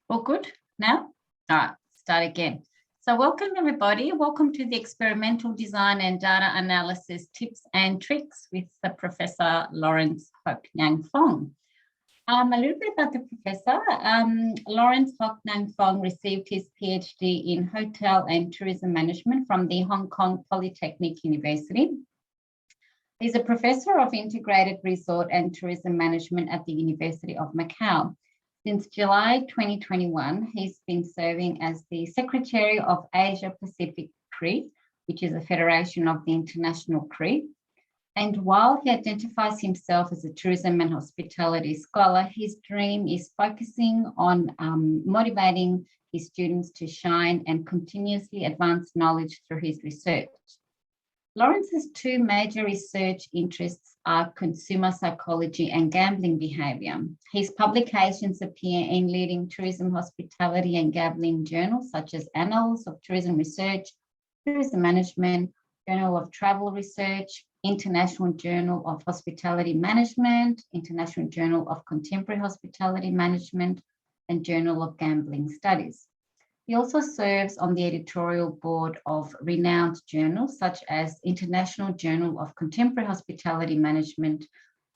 All good now? All right, start again. So welcome everybody. Welcome to the experimental design and data analysis tips and tricks with the Professor Lawrence Hock Nang Fong. A little bit about the professor. Lawrence Hock Nang Fong received his PhD in Hotel and Tourism Management from the Hong Kong Polytechnic University. He's a professor of integrated resort and tourism management at the University of Macau. Since July 2021, he's been serving as the Secretary of Asia Pacific CRI, which is a federation of the international CRI. And while he identifies himself as a tourism and hospitality scholar, his dream is focusing on motivating his students to shine and continuously advance knowledge through his research. Lawrence's two major research interests are consumer psychology and gambling behavior. His publications appear in leading tourism, hospitality, and gambling journals such as Annals of Tourism Research, Tourism Management, Journal of Travel Research, International Journal of Hospitality Management, International Journal of Contemporary Hospitality Management, and Journal of Gambling Studies. He also serves on the editorial board of renowned journals such as International Journal of Contemporary Hospitality Management,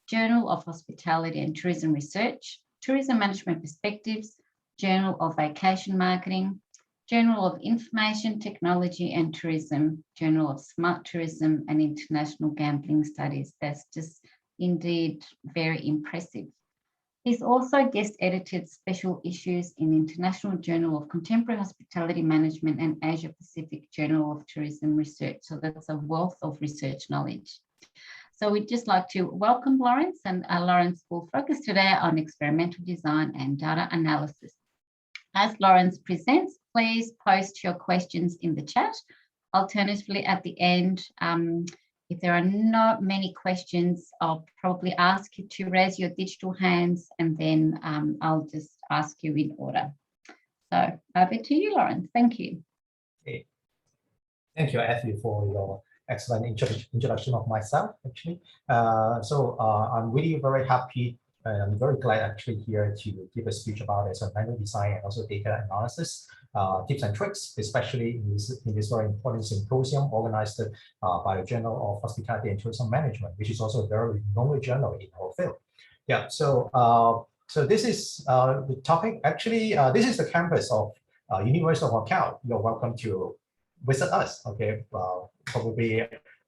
Journal of Hospitality and Tourism Research, Tourism Management Perspectives, Journal of Vacation Marketing, Journal of Information Technology and Tourism, Journal of Smart Tourism, and International Gambling Studies. That's just indeed very impressive. He's also guest edited special issues in International Journal of Contemporary Hospitality Management and Asia Pacific Journal of Tourism Research. So that's a wealth of research knowledge. So we'd just like to welcome Lawrence, and Lawrence will focus today on experimental design and data analysis. As Lawrence presents, please post your questions in the chat. Alternatively, at the end, if there are not many questions, I'll probably ask you to raise your digital hands, and then I'll just ask you in order. So over to you, Lawrence. Thank you. Okay. Thank you, Effie, for your excellent introduction of myself, actually. I'm really very happy and I'm very glad actually here to give a speech about experimental design and also data analysis tips and tricks, especially in this very important symposium organized by the Journal of Hospitality and Tourism Management, which is also a very known journal in our field. Yeah, so this is the topic. Actually, this is the campus of University of Macau. You're welcome to visit us. Okay, probably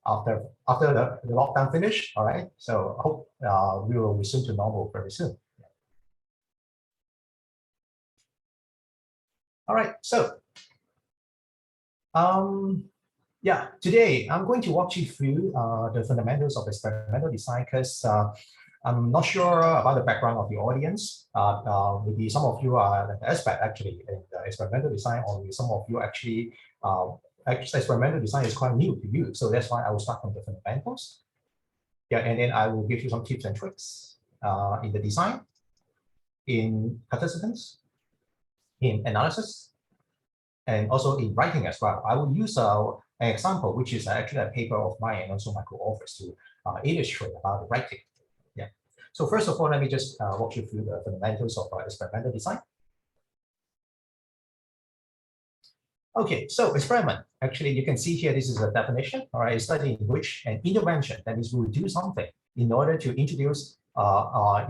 after the lockdown finish. All right. So I hope we will resume to normal very soon. All right. So yeah, today I'm going to walk you through the fundamentals of experimental design, because I'm not sure about the background of the audience. Maybe some of you are an expert actually in experimental design, or maybe some of you actually experimental design is quite new to you. So that's why I will start from the fundamentals. Yeah, and then I will give you some tips and tricks in the design, in participants, in analysis, and also in writing as well. I will use an example, which is actually a paper of mine and also my co-authors to illustrate about the writing. Yeah. So first of all, let me just walk you through the fundamentals of experimental design. Okay, so experiment. Actually, you can see here, this is a definition, all right, a study in which an intervention, that means we will do something in order to introduce, to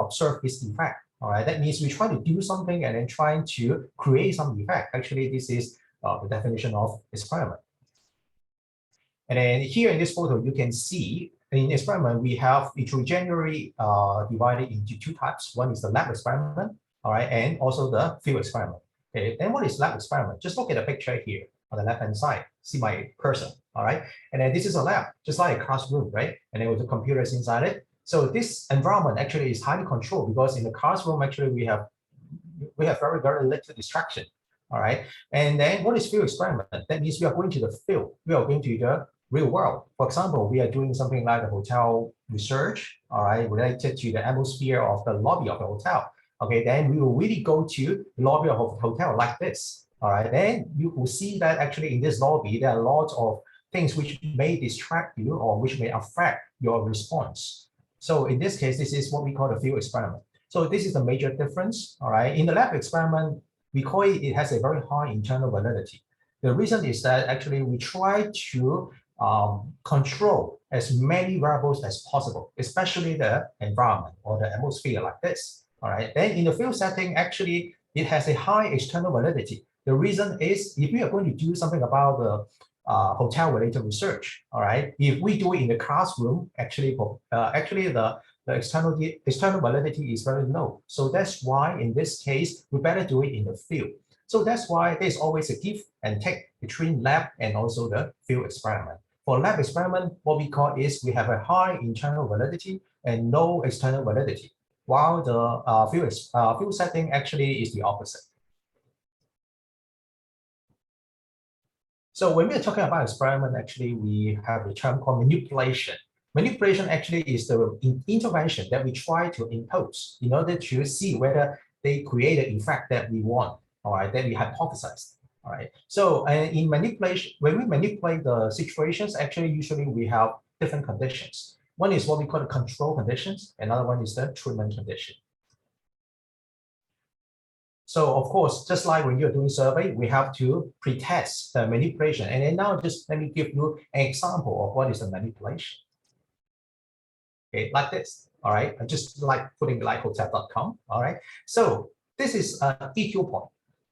observe its effect, all right. That means we try to do something and then trying to create some effect. Actually, this is the definition of experiment. And then here in this photo, you can see in experiment, we have heterogeneity divided into two types. One is the lab experiment, all right, and also the field experiment. Okay, then what is lab experiment? Just look at the picture here on the left-hand side. See my cursor, all right? And then this is a lab, just like a classroom, right? And then with the computers inside it. So this environment actually is highly controlled, because in the classroom, actually, we have very, very little distraction, all right? And then what is field experiment? That means we are going to the field. We are going to the real world. For example, we are doing something like a hotel research, all right, related to the atmosphere of the lobby of the hotel. Okay, then we will really go to the lobby of a hotel like this. All right, then you will see that actually in this lobby, there are lots of things which may distract you or which may affect your response. So in this case, this is what we call the field experiment. So this is the major difference. All right. In the lab experiment, we call it has a very high internal validity. The reason is that actually we try to control as many variables as possible, especially the environment or the atmosphere like this. All right. Then in the field setting, actually, it has a high external validity. The reason is if we are going to do something about the hotel-related research, all right, if we do it in the classroom, actually the external validity is very low. So that's why in this case, we better do it in the field. So that's why there's always a give and take between lab and also the field experiment. For lab experiment, what we call is we have a high internal validity and no external validity, while the field setting actually is the opposite. So when we're talking about experiment, actually, we have a term called manipulation. Manipulation actually is the intervention that we try to impose in order to see whether they create the effect that we want, all right, that we hypothesize, all right. So in manipulation, when we manipulate the situations, actually, usually we have different conditions. One is what we call the control conditions. Another one is the treatment condition. So of course, just like when you're doing survey, we have to pretest the manipulation. And then now just let me give you an example of what is the manipulation. Okay, like this. All right, I just like putting like hotel.com. All right, so this is an EQ point.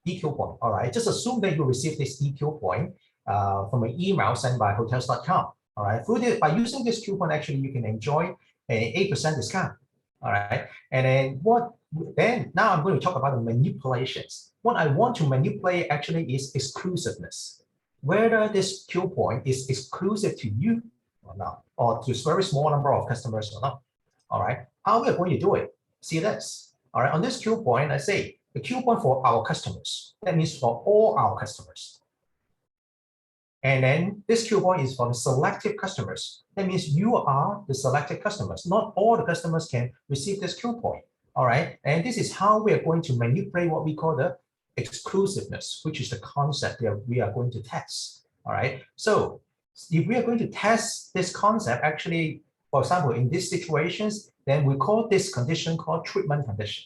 EQ point. All right, just assume that you receive this EQ point from an email sent by hotels.com. All right, by using this coupon, actually you can enjoy an 8% discount. All right, and then now I'm going to talk about the manipulations. What I want to manipulate actually is exclusiveness. Whether this Q point is exclusive to you or not, or to a very small number of customers or not. All right, how we are going to do it? See this. All right, on this Q point, I say the Q point for our customers. That means for all our customers. And then this Q point is for the selective customers. That means you are the selected customers. Not all the customers can receive this Q point. All right. And this is how we are going to manipulate what we call the exclusiveness, which is the concept that we are going to test. All right. So if we are going to test this concept, actually, for example, in these situations, then we call this condition called treatment condition.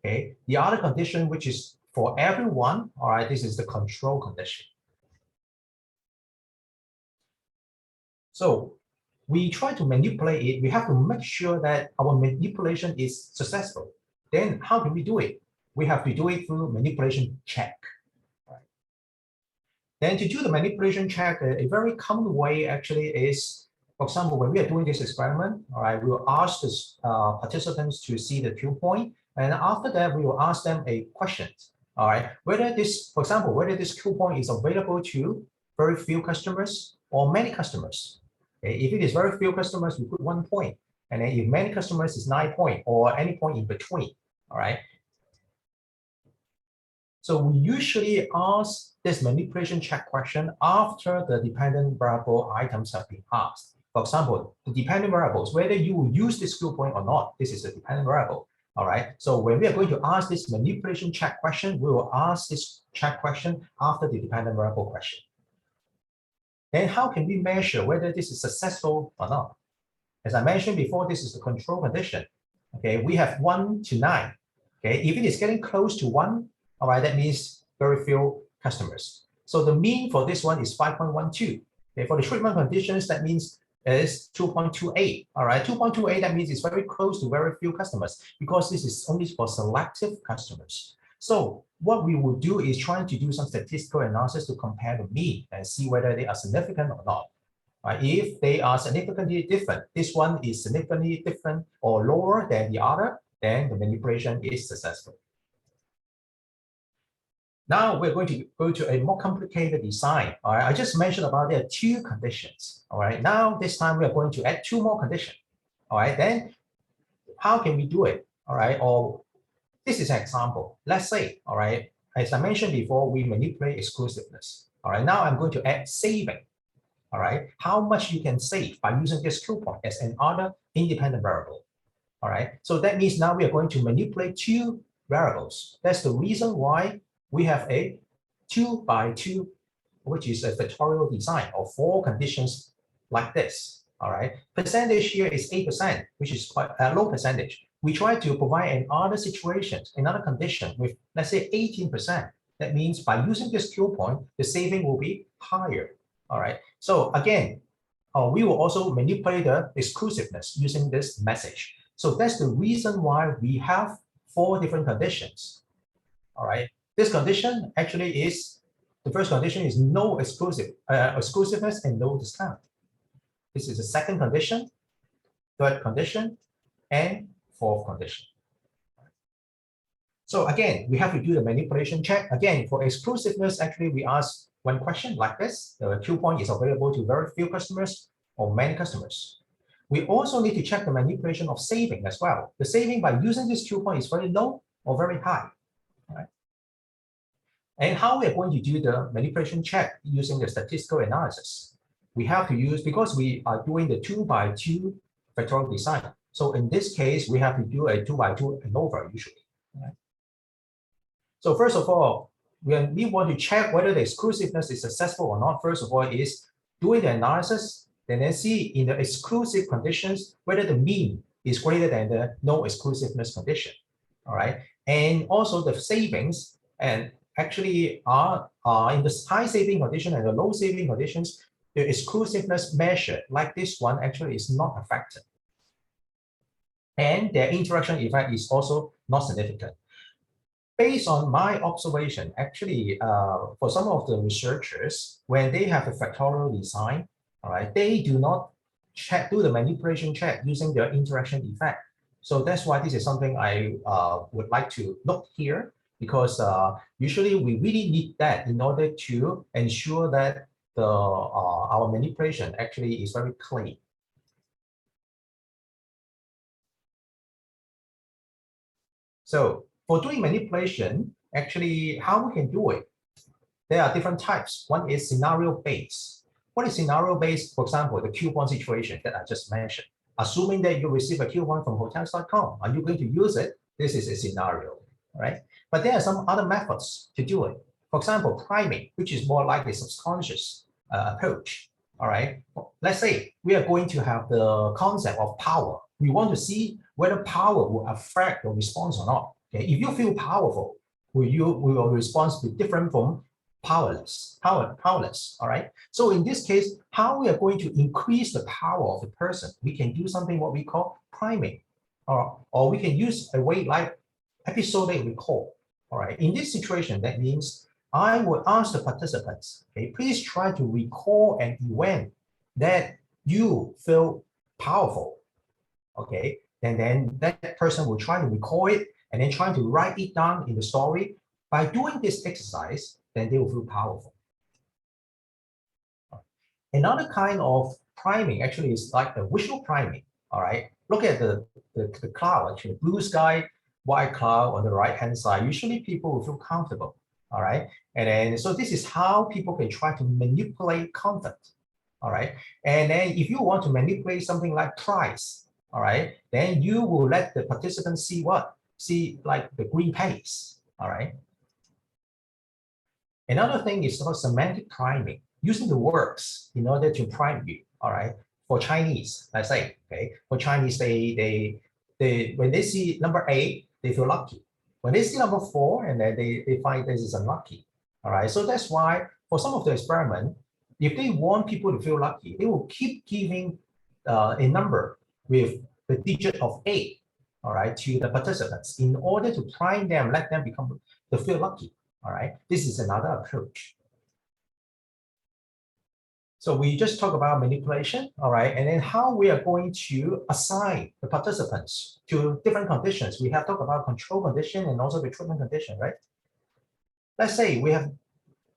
Okay. The other condition, which is for everyone, all right, this is the control condition. So we try to manipulate it. We have to make sure that our manipulation is successful. Then how can we do it? We have to do it through manipulation check. Right. Then to do the manipulation check, a very common way actually is, for example, when we are doing this experiment, all right, we will ask the participants to see the Q point. And after that, we will ask them a question. All right, whether this, for example, whether this Q point is available to very few customers or many customers. Okay, if it is very few customers, we put 1 point. And then if many customers, is 9 points or any point in between. All right. So we usually ask this manipulation check question after the dependent variable items have been asked. For example, the dependent variables, whether you will use this Q point or not, this is a dependent variable. All right. So when we are going to ask this manipulation check question, we will ask this check question after the dependent variable question. Then how can we measure whether this is successful or not? As I mentioned before, this is the control condition. Okay, we have 1 to 9. Okay, if it is getting close to 1, all right, that means very few customers. So the mean for this one is 5.12. Okay, for the treatment conditions, that means is 2.28. All right, 2.28, that means it's very close to very few customers because this is only for selective customers. So what we will do is trying to do some statistical analysis to compare the mean and see whether they are significant or not. If they are significantly different, this one is significantly different or lower than the other, then the manipulation is successful. Now we're going to go to a more complicated design. All right, I just mentioned about there are 2 conditions. All right, now this time we are going to add 2 more conditions. All right, then how can we do it? All right, or this is an example. Let's say, all right, as I mentioned before, we manipulate exclusiveness. All right, now I'm going to add saving. All right, how much you can save by using this coupon as another independent variable. All right, so that means now we are going to manipulate 2 variables. That's the reason why we have a 2 by 2, which is a factorial design of 4 conditions like this. All right, percentage here is 8%, which is quite a low percentage. we try to provide another situation, another condition with, let's say, 18%. That means by using this Q point, the saving will be higher. All right. So again, we will also manipulate the exclusiveness using this message. So that's the reason why we have 4 different conditions. All right. This condition actually is, the first condition is no exclusiveness and no discount. This is the second condition, third condition, and fourth condition. So again, we have to do the manipulation check. Again, for exclusiveness, actually, we ask one question like this. The Q point is available to very few customers or many customers. We also need to check the manipulation of saving as well. The saving by using this Q point is very low or very high. Right? And how we are going to do the manipulation check using the statistical analysis. We have to use, because we are doing the 2x2 factorial design. So in this case, we have to do a 2x2 ANOVA usually. Right? So first of all, when we want to check whether the exclusiveness is successful or not, first of all, is doing the analysis, and then see in the exclusive conditions whether the mean is greater than the no exclusiveness condition. All right. And also the savings and actually are in the high saving condition and the low saving conditions, the exclusiveness measure like this one actually is not affected. And their interaction effect is also not significant. Based on my observation, actually, for some of the researchers, when they have a factorial design, all right, they do not do the manipulation check using their interaction effect. So that's why this is something I would like to note here, because usually we really need that in order to ensure that our manipulation actually is very clean. So for doing manipulation, actually, how we can do it? There are different types. One is scenario-based. What is scenario-based? For example, the coupon situation that I just mentioned. Assuming that you receive a coupon from hotels.com, are you going to use it? This is a scenario, right? But there are some other methods to do it. For example, priming, which is more like a subconscious approach. All right. Let's say we are going to have the concept of power. We want to see whether power will affect your response or not. Okay. If you feel powerful, will your response be different from powerless? Powerless. All right. So in this case, how we are going to increase the power of the person? We can do something what we call priming, or we can use a way like episodic recall. All right. In this situation, that means I would ask the participants, okay, please try to recall an event that you feel powerful, okay? And then that person will try to recall it and then try to write it down in the story. By doing this exercise, then they will feel powerful. Another kind of priming actually is like the visual priming, all right? Look at the cloud, actually, blue sky, white cloud on the right-hand side. Usually people will feel comfortable. All right. And then, so this is how people can try to manipulate content. All right. And then if you want to manipulate something like price, all right, then you will let the participants see what? See like the green pace. All right. Another thing is about semantic priming, using the words in order to prime you. All right. For Chinese, let's say, okay, for Chinese, they when they see number 8, they feel lucky. When they see number 4, and then they find this is unlucky. All right. So that's why for some of the experiment, if they want people to feel lucky, they will keep giving a number with the digit of 8, all right, to the participants in order to prime them, let them become to feel lucky. All right. This is another approach. So we just talk about manipulation, all right, and then how we are going to assign the participants to different conditions. We have talked about control condition and also the treatment condition, right? Let's say we have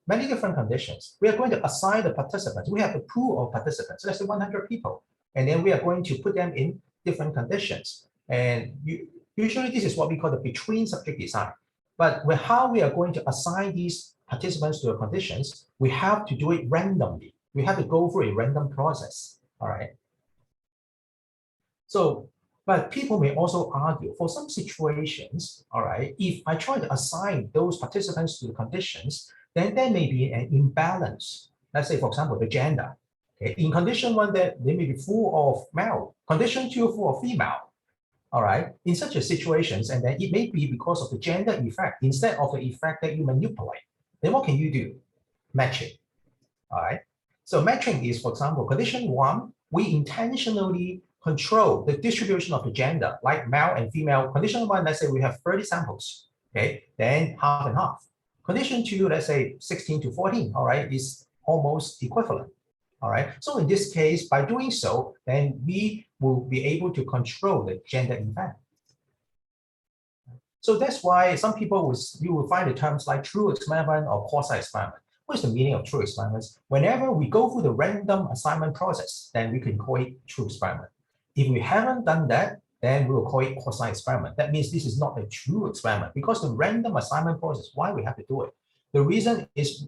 many different conditions. We are going to assign the participants. We have a pool of participants, let's say 100 people, and then we are going to put them in different conditions. And usually this is what we call the between subject design. But how we are going to assign these participants to the conditions, we have to do it randomly. We have to go through a random process, all right? So, but people may also argue for some situations, all right, if I try to assign those participants to the conditions, then there may be an imbalance. Let's say, for example, the gender. Okay? In condition 1, that they may be full of male. Condition 2, full of female. all right, in such a situations, and then it may be because of the gender effect instead of the effect that you manipulate. Then what can you do? Matching, all right? So matching is, for example, condition 1, we intentionally control the distribution of the gender, like male and female. Condition 1, let's say we have 30 samples, okay? Then half and half. Condition 2, let's say 16 to 14, all right, is almost equivalent. All right. So in this case, by doing so, then we will be able to control the gender effect. So that's why some people you will find the terms like true experiment or quasi-experiment. What is the meaning of true experiments? Whenever we go through the random assignment process, then we can call it true experiment. If we haven't done that, then we will call it quasi-experiment. That means this is not a true experiment because the random assignment process, why we have to do it? The reason is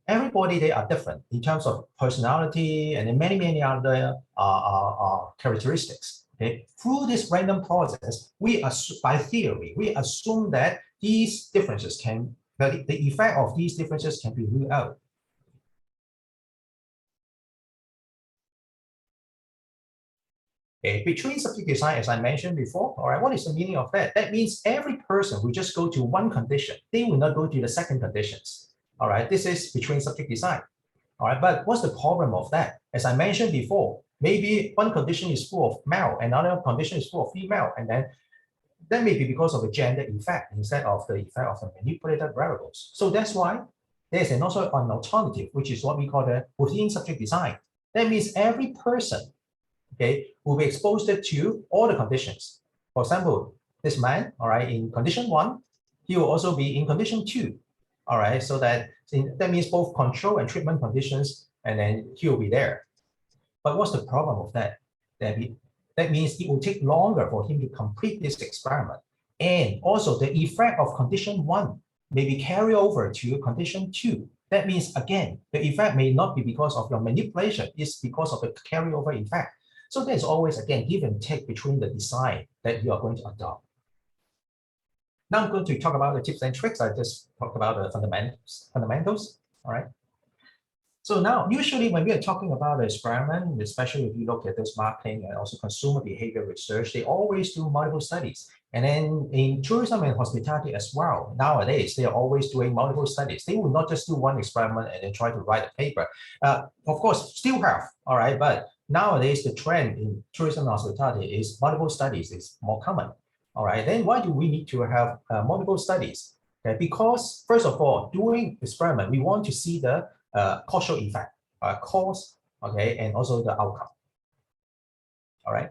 everybody, they are different in terms of personality and many other characteristics. Okay, through this random process, by theory, we assume that these differences the effect of these differences can be ruled out. Okay, between subject design, as I mentioned before, all right, what is the meaning of that? That means every person will just go to one condition. They will not go to the second conditions. All right, this is between subject design. All right, but what's the problem of that? As I mentioned before, maybe one condition is full of male, another condition is full of female, and then that may be because of a gender effect instead of the effect of the manipulated variables. So that's why there's also an alternative, which is what we call the within subject design. That means every person, okay, will be exposed to all the conditions. For example, this man, all right, in condition 1, he will also be in condition 2. All right, so that means both control and treatment conditions, and then he will be there. But what's the problem of that? That means it will take longer for him to complete this experiment. And also the effect of condition 1 may be carried over to condition 2. That means, again, the effect may not be because of your manipulation, it's because of the carryover effect. So there's always, again, give and take between the design that you are going to adopt. Now I'm going to talk about the tips and tricks. I just talked about the fundamentals, all right? So now, usually when we are talking about an experiment, especially if you look at this marketing and also consumer behavior research, they always do multiple studies. And then in tourism and hospitality as well, nowadays, they are always doing multiple studies. They will not just do one experiment and then try to write a paper. Of course, still have, all right, but nowadays the trend in tourism and hospitality is multiple studies is more common. All right, then why do we need to have multiple studies? Okay, because first of all, doing experiment, we want to see the causal effect, cause, okay, and also the outcome. All right.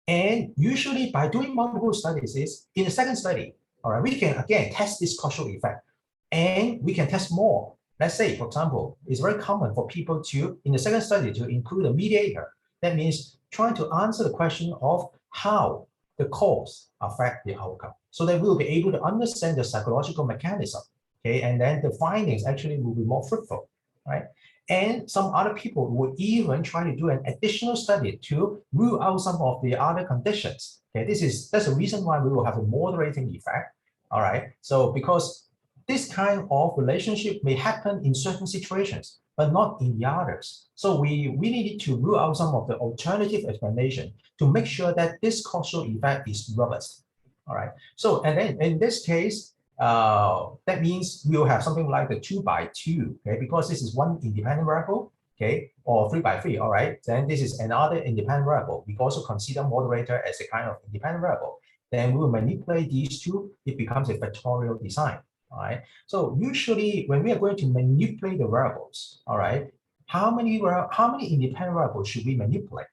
And usually by doing multiple studies is in the second study, all right, we can again test this causal effect and we can test more. Let's say, for example, it's very common for people to, in the second study, to include a mediator. That means trying to answer the question of how the cause affect the outcome so that we'll be able to understand the psychological mechanism. Okay, and then the findings actually will be more fruitful, right? And some other people would even try to do an additional study to rule out some of the other conditions. Okay, that's the reason why we will have a moderating effect. All right. So because this kind of relationship may happen in certain situations, but not in the others. So we really need to rule out some of the alternative explanation to make sure that this causal effect is robust. All right. So and then in this case, that means we will have something like the 2 by 2, okay, because this is one independent variable, okay, or 3 by 3, all right, then this is another independent variable. We also consider moderator as a kind of independent variable. Then we will manipulate these two, it becomes a factorial design, all right. So usually when we are going to manipulate the variables, all right, how many independent variables should we manipulate?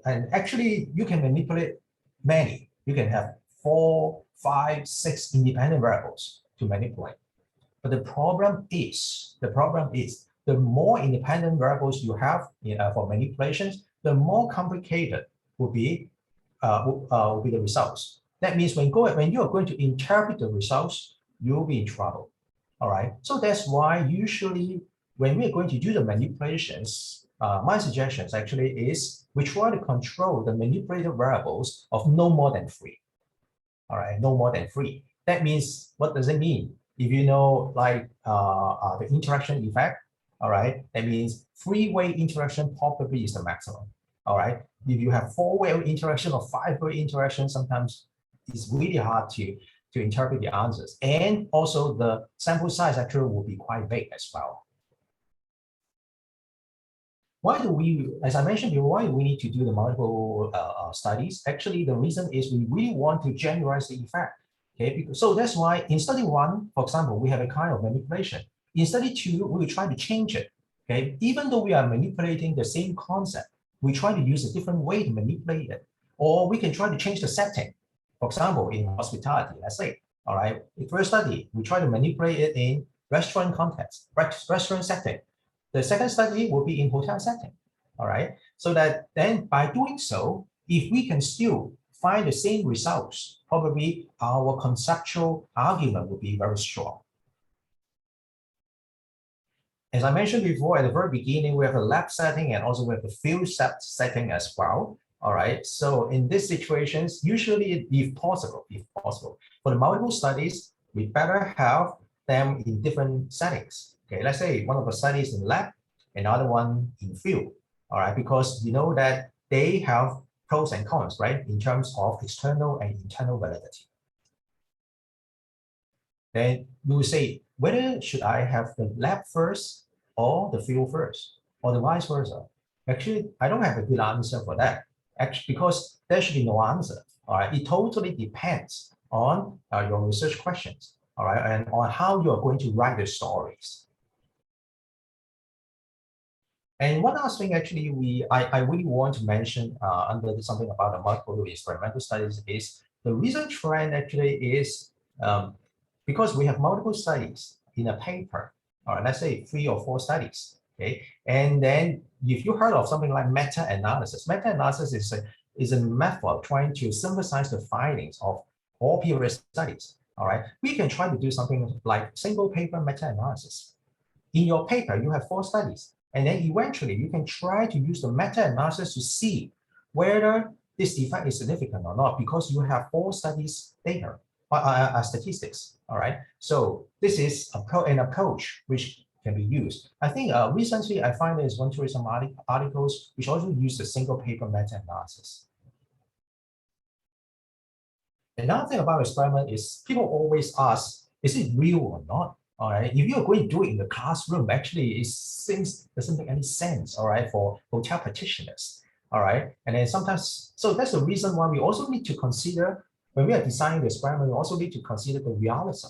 And actually you can manipulate many. You can have 4, 5, 6 independent variables to manipulate. But the problem is the more independent variables you have for manipulations, the more complicated will be the results. That means when you are going to interpret the results, you'll be in trouble. All right. So that's why usually when we are going to do the manipulations, my suggestions actually is we try to control the manipulated variables of no more than 3. All right, no more than 3. That means, what does it mean? If you know, like the interaction effect, all right, that means 3-way interaction probably is the maximum. all right? If you have 4-way interaction or 5-way interaction, sometimes it's really hard to interpret the answers. And also the sample size actually will be quite big as well. Why do we, as I mentioned before, why do we need to do the multiple studies? Actually, the reason is we really want to generalize the effect. Okay, so that's why in study 1, for example, we have a kind of manipulation. In study 2, we will try to change it. Okay, even though we are manipulating the same concept, we try to use a different way to manipulate it. Or we can try to change the setting. For example, in hospitality, let's say, all right, the first study, we try to manipulate it in restaurant context, restaurant setting. The second study will be in hotel setting, all right? So that then by doing so, if we can still find the same results, probably our conceptual argument will be very strong. As I mentioned before, at the very beginning, we have a lab setting and also we have the field setting as well. All right. So in these situations, usually, if possible, for the multiple studies, we better have them in different settings. Okay, let's say one of the studies in lab, another one in field. All right, because you know that they have pros and cons, right, in terms of external and internal validity. Then we will say, whether should I have the lab first or the field first, or the vice versa? Actually, I don't have a good answer for that. Actually, because there should be no answer. All right, it totally depends on your research questions. All right, and on how you are going to write the stories. And one last thing, actually, I really want to mention under something about the multiple experimental studies is the recent trend actually is because we have multiple studies in a paper, all right, let's say 3 or 4 studies, okay? And then if you heard of something like meta-analysis, meta-analysis is a method trying to synthesize the findings of all previous studies, all right? We can try to do something like single paper meta-analysis. In your paper, you have 4 studies, and then eventually you can try to use the meta-analysis to see whether this effect is significant or not, because you have 4 studies data, statistics, all right? So this is an approach which can be used. I think recently I find there's one to some articles which also use the single paper meta-analysis. Another thing about experiment is people always ask, is it real or not? All right, if you're going to do it in the classroom, actually it seems doesn't make any sense, all right, for hotel practitioners, all right? And then sometimes, so that's the reason why we also need to consider, when we are designing the experiment, we also need to consider the realism,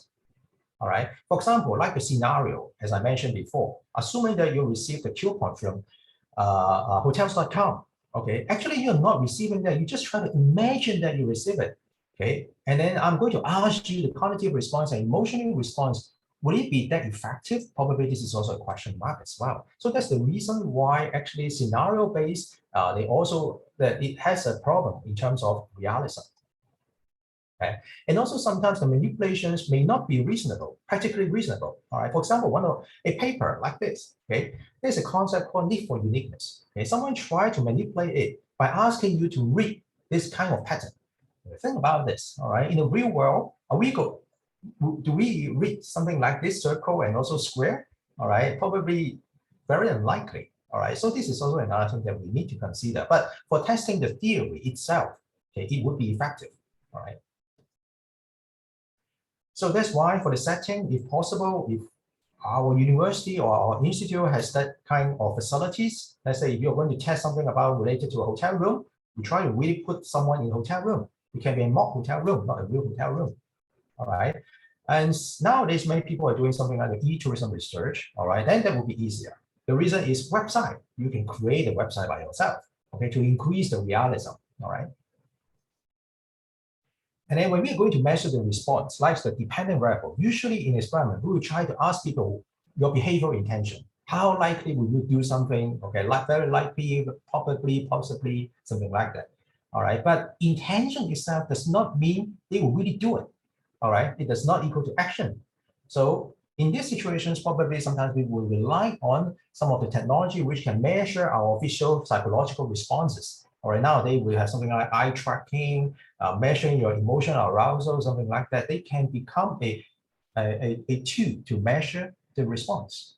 all right? For example, like the scenario, as I mentioned before, assuming that you receive the coupon from hotels.com, okay? Actually, you're not receiving that, you just try to imagine that you receive it, okay? And then I'm going to ask you the cognitive response and emotional response. Will it be that effective? Probably this is also a question mark as well. So that's the reason why actually scenario-based, they also, that it has a problem in terms of realism. Okay. And also sometimes the manipulations may not be reasonable, practically reasonable. All right. For example, a paper like this, okay, there's a concept called need for uniqueness. Okay, someone tried to manipulate it by asking you to read this kind of pattern. Think about this. All right. In the real world, do we read something like this circle and also square? All right, probably very unlikely. All right, so this is also another thing that we need to consider. But for testing the theory itself, okay, it would be effective. All right. So that's why for the setting, if possible, if our university or our institute has that kind of facilities, let's say if you're going to test something about related to a hotel room, we try to really put someone in a hotel room. It can be a mock hotel room, not a real hotel room. All right. And nowadays, many people are doing something like e-tourism research. All right, then that will be easier. The reason is website. You can create a website by yourself, okay, to increase the realism. All right. And then when we're going to measure the response, like the dependent variable, usually in experiment, we will try to ask people your behavioral intention. How likely will you do something? Okay, like very likely, probably, possibly, something like that. All right, but intention itself does not mean they will really do it. All right, it does not equal to action. So in these situations, probably sometimes we will rely on some of the technology which can measure our official psychological responses. All right, nowadays we have something like eye tracking, measuring your emotional arousal, something like that. They can become a tool to measure the response.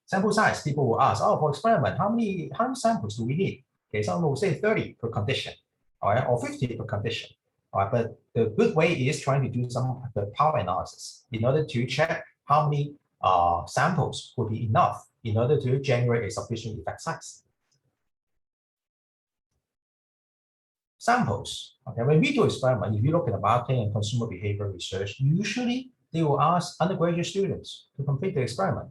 Sample size, people will ask, oh, for experiment, how many samples do we need? Okay, some will say 30 per condition, all right, or 50 per condition. All right, but the good way is trying to do some of the power analysis in order to check how many samples would be enough in order to generate a sufficient effect size. Samples. Okay, when we do experiment, if you look at the marketing and consumer behavior research, usually they will ask undergraduate students to complete the experiment.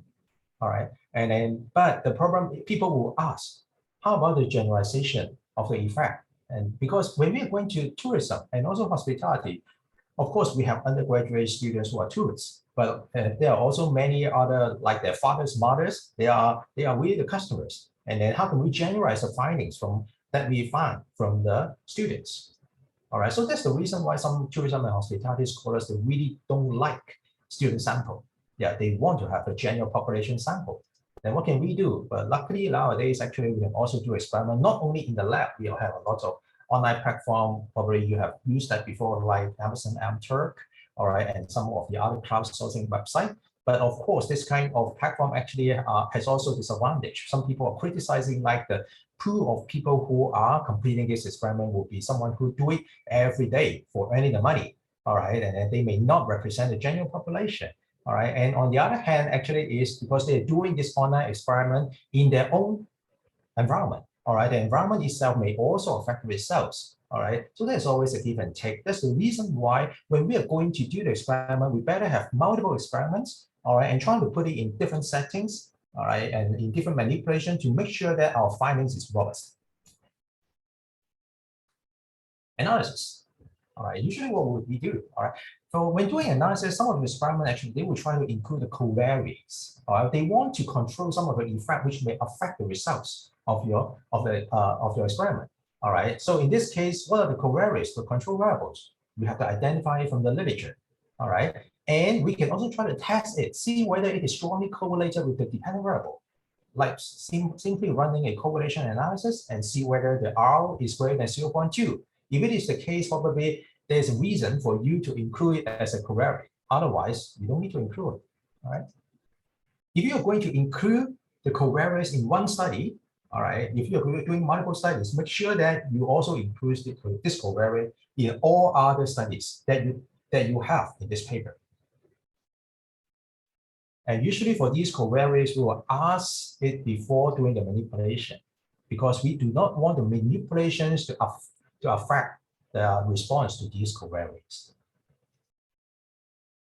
All right, and then but the problem, people will ask, how about the generalization of the effect? And because when we are going to tourism and also hospitality, of course, we have undergraduate students who are tourists, but there are also many other, like their fathers, mothers, they are really the customers. And then how can we generalize the findings from that we find from the students? All right, so that's the reason why some tourism and hospitality scholars, they really don't like student sample. Yeah, they want to have a general population sample. Then what can we do? But luckily nowadays, actually, we can also do experiment, not only in the lab, we have a lot of online platform, probably you have used that before, like Amazon MTurk, all right, and some of the other crowdsourcing website. But of course, this kind of platform actually has also disadvantage. Some people are criticizing like the pool of people who are completing this experiment will be someone who do it every day for earning the money, all right, and they may not represent the general population. All right, and on the other hand, actually is because they're doing this online experiment in their own environment. All right, the environment itself may also affect the results. All right, so there's always a give and take. That's the reason why when we are going to do the experiment, we better have multiple experiments, all right, and trying to put it in different settings, all right, and in different manipulation to make sure that our findings is robust. Analysis. All right, usually what would we do? All right, so when doing analysis, some of the experiment actually they will try to include the covariates. All right, they want to control some of the effect which may affect the results of your experiment. All right, so in this case, what are the covariates, the control variables? We have to identify it from the literature. All right, and we can also try to test it, see whether it is strongly correlated with the dependent variable. Like simply running a correlation analysis and see whether the R is greater than 0.2. If it is the case, probably there's a reason for you to include it as a covariate. Otherwise, you don't need to include it. All right. If you are going to include the covariates in one study, all right, if you're doing multiple studies, make sure that you also include this covariate in all other studies that you have in this paper. And usually for these covariates, we will ask it before doing the manipulation because we do not want the manipulations to affect the response to these covariates.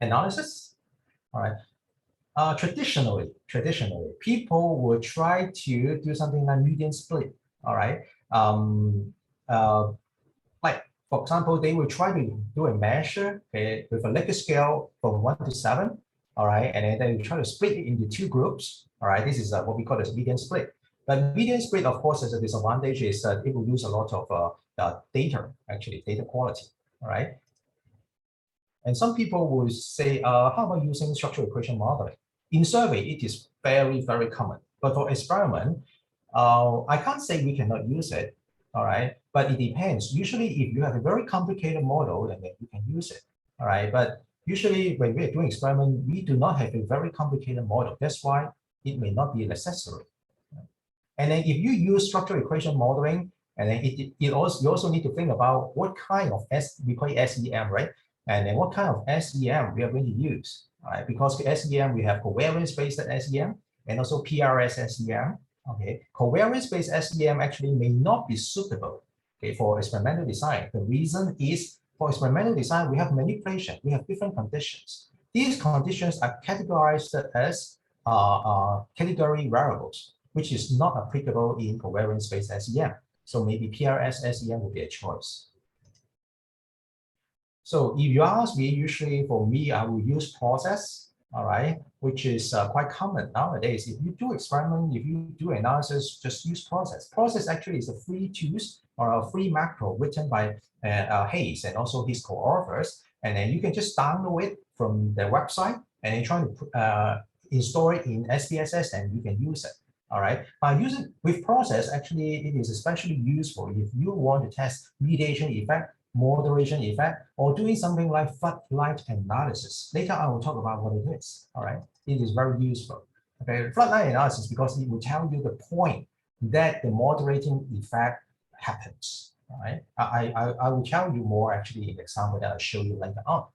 Analysis, all right. Traditionally, people will try to do something like median split, all right. Like, for example, they will try to do a measure, okay, with a Likert scale from 1 to 7, all right, and then they will try to split it into two groups, all right. This is what we call as median split. But median split, of course, has a disadvantage is that it will use a lot of data, actually, data quality, all right? And some people will say, how about using structural equation modeling? In survey, it is very, very common. But for experiment, I can't say we cannot use it, all right? But it depends. Usually, if you have a very complicated model, then you can use it, all right? But usually, when we are doing experiment, we do not have a very complicated model. That's why it may not be necessary. And then if you use structural equation modeling, and then you also need to think about what kind of we call it SEM, right? And then what kind of SEM we are going to use, right? Because SEM, we have covariance-based SEM and also PRS SEM. Okay, covariance-based SEM actually may not be suitable, okay, for experimental design. The reason is for experimental design, we have manipulation, we have different conditions. These conditions are categorized as category variables, which is not applicable in covariance-based SEM. So maybe PRS SEM would be a choice. So if you ask me, usually for me, I will use process, all right, which is quite common nowadays. If you do experiment, if you do analysis, just use process. Process actually is a free tools or a free macro written by Hayes and also his co-authors. And then you can just download it from their website and then try to install it in SPSS and you can use it. All right. Using with process, actually, it is especially useful if you want to test mediation effect, moderation effect, or doing something like floodlight analysis. Later, I will talk about what it is. All right. It is very useful. Okay, flatline analysis because it will tell you the point that the moderating effect happens. All right, I will tell you more actually in the example that I'll show you later on.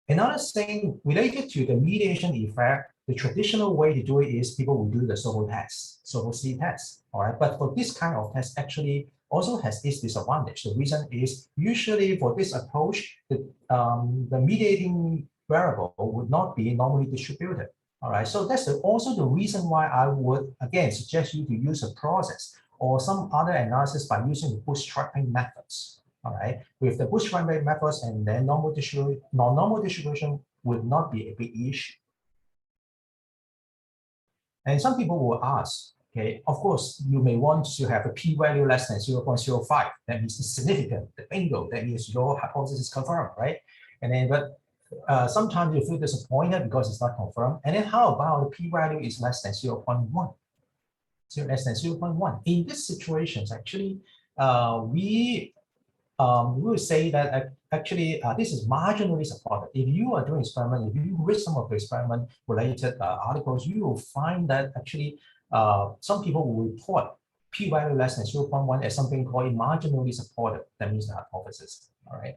Another thing related to the mediation effect, the traditional way to do it is people will do the SOHO test, SOHO C test. All right, but for this kind of test actually also has its disadvantage. The reason is usually for this approach, the mediating variable would not be normally distributed. All right, so that's also the reason why I would again suggest you to use a process or some other analysis by using the bootstrapping methods. All right, with the bootstrapping methods and then non-normal distribution would not be a big issue. And some people will ask, okay, of course, you may want to have a p-value less than 0.05. That means it's significant, the bingo, that means your hypothesis is confirmed, right? And then, but sometimes you feel disappointed because it's not confirmed. And then how about the p-value is less than 0.1? So less than 0.1. In these situations, actually, we will say that actually this is marginally supported. If you are doing experiment, if you read some of the experiment related articles, you will find that actually some people will report p-value less than 0.1 as something called marginally supported. That means the hypothesis. All right.